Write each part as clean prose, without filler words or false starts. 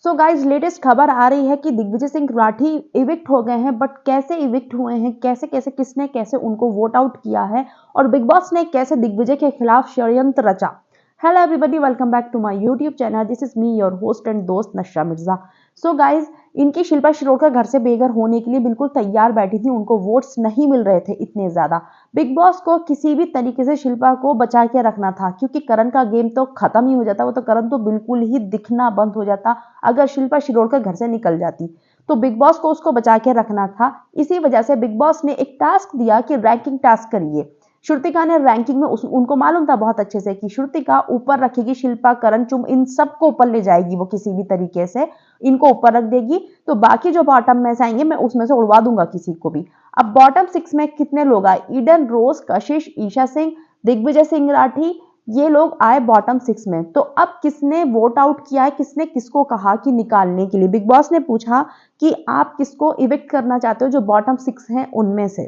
So guys latest खबर आ रही है कि दिग्विजय सिंह राठी इविक्ट हो गए हैं, बट कैसे इविक्ट हुए हैं, कैसे कैसे किसने कैसे उनको वोट आउट किया है और बिग बॉस ने कैसे दिग्विजय के खिलाफ षड्यंत्र रचा। Hello everybody, welcome back to my YouTube channel. This is me your host and दोस्त नशा मिर्जा। सो गाइज, इनकी शिल्पा शिरोडकर घर से बेघर होने के लिए बिल्कुल तैयार बैठी थी, उनको वोट्स नहीं मिल रहे थे इतने ज्यादा। बिग बॉस को किसी भी तरीके से शिल्पा को बचा के रखना था, क्योंकि करण का गेम तो खत्म ही हो जाता, वो तो करण तो बिल्कुल ही दिखना बंद हो जाता अगर शिल्पा शिरोडकर घर से निकल जाती। तो बिग बॉस को उसको बचा के रखना था। इसी वजह से बिग बॉस ने एक टास्क दिया कि रैंकिंग टास्क करिए। श्रुतिका ने रैंकिंग में उनको मालूम था बहुत अच्छे से कि श्रुतिका ऊपर रखेगी, शिल्पा करण चुम इन सबको ऊपर ले जाएगी, वो किसी भी तरीके से इनको ऊपर रख देगी। तो बाकी जो बॉटम में से आएंगे मैं उसमें से उड़वा दूंगा किसी को भी। अब बॉटम 6 में कितने लोग आए? ईडन, रोज, कशिश, ईशा सिंह, दिग्विजय सिंह राठी, ये लोग आए बॉटम 6 में। तो अब किसने वोट आउट किया है, किसने किसको कहा कि निकालने के लिए? बिग बॉस ने पूछा कि आप किसको इविक्ट करना चाहते हो जो बॉटम 6 हैं उनमें से।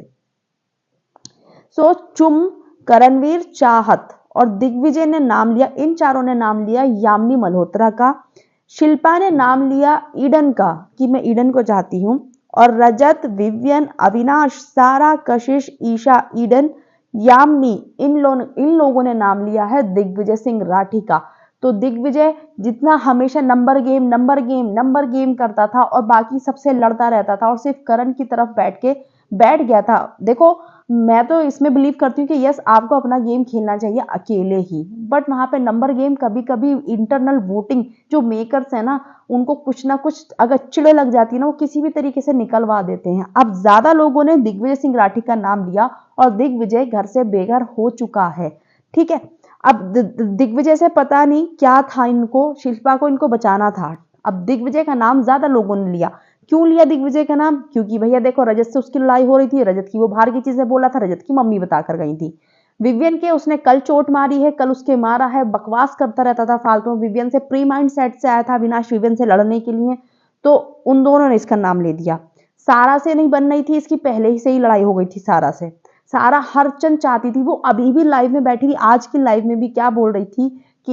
सो चुम, करणवीर, चाहत और दिग्विजय ने नाम लिया, इन चारों ने नाम लिया यामिनी मल्होत्रा का। शिल्पा ने नाम लिया ईडन का कि मैं ईडन को चाहती हूं। और रजत, विवियन, अविनाश, सारा, कशिश, ईशा, ईडन, यामिनी, इन लोगों ने नाम लिया है दिग्विजय सिंह राठी का। तो दिग्विजय जितना हमेशा number game number game number game करता था और बाकी सबसे लड़ता रहता था और सिर्फ करण की तरफ बैठ गया था। देखो, मैं तो इसमें बिलीव करती हूँ कि यस, आपको अपना गेम खेलना चाहिए अकेले ही, बट वहां पे नंबर गेम कभी कभी इंटरनल वोटिंग जो मेकर्स है ना, उनको कुछ ना कुछ अगर चिड़े लग जाती है ना, वो किसी भी तरीके से निकलवा देते हैं। अब ज्यादा लोगों ने दिग्विजय सिंह राठी का नाम लिया और दिग्विजय घर से बेघर हो चुका है। ठीक है, अब दिग्विजय से पता नहीं क्या था, इनको शिल्पा को इनको बचाना था। अब दिग्विजय का नाम ज्यादा लोगों ने लिया। क्यों लिया दिग्विजय का नाम? क्योंकि भैया देखो, रजत से उसकी लड़ाई हो रही थी, रजत की वो बाहर की चीजें बोला था, रजत की मम्मी बताकर गई थी। विवियन के उसने कल चोट मारी है, कल उसके मारा है, बकवास करता रहता था फालतू में। विवियन से प्री माइंड सेट से आया था अविनाश विवियन से लड़ने के लिए, तो उन दोनों ने इसका नाम ले दिया। सारा से नहीं बन रही थी इसकी, पहले ही से ही लड़ाई हो गई थी सारा से। सारा हर चंद चाहती थी, वो अभी भी लाइव में बैठी थी, आज की लाइव में भी क्या बोल रही थी कि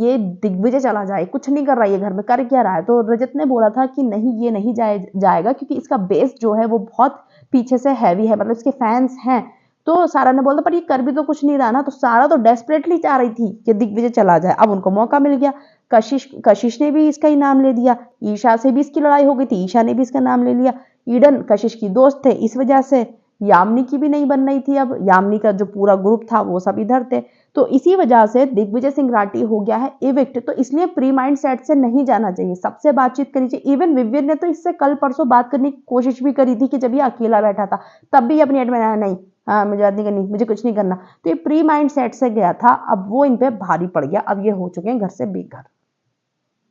ये दिग्विजय चला जाए, कुछ नहीं कर रहा है ये घर में, कर क्या रहा है। तो रजत ने बोला था कि नहीं, ये नहीं जाएगा क्योंकि इसका बेस जो है वो बहुत पीछे से हैवी है, मतलब इसके फैंस हैं। तो सारा ने बोला पर ये कर भी तो कुछ नहीं रहा ना। तो सारा तो डेस्परेटली चाह रही थी कि दिग्विजय चला जाए, अब उनको मौका मिल गया। कशिश ने भी इसका ही नाम ले दिया। ईशा से भी इसकी लड़ाई हो गई थी, ईशा ने भी इसका नाम ले लिया। ईडन कशिश की दोस्त थे, इस वजह से। यामिनी की भी नहीं बन रही थी, अब यामिनी का जो पूरा ग्रुप था वो सब इधर थे। तो इसी वजह से दिग्विजय सिंह राठी हो गया है इविक्ट। तो इसलिए प्री माइंड सेट से नहीं जाना चाहिए, सबसे बातचीत करनी चाहिए। इवन विवियन ने तो इससे कल परसों बात करने की कोशिश भी करी थी कि जब ये अकेला बैठा था, तब भी अपनी एड में आया नहीं, हाँ मुझे बात नहीं करनी, मुझे कुछ नहीं करना। तो ये प्री माइंड सेट से गया था, अब वो इन पे भारी पड़ गया, अब ये हो चुके हैं घर से बेघर।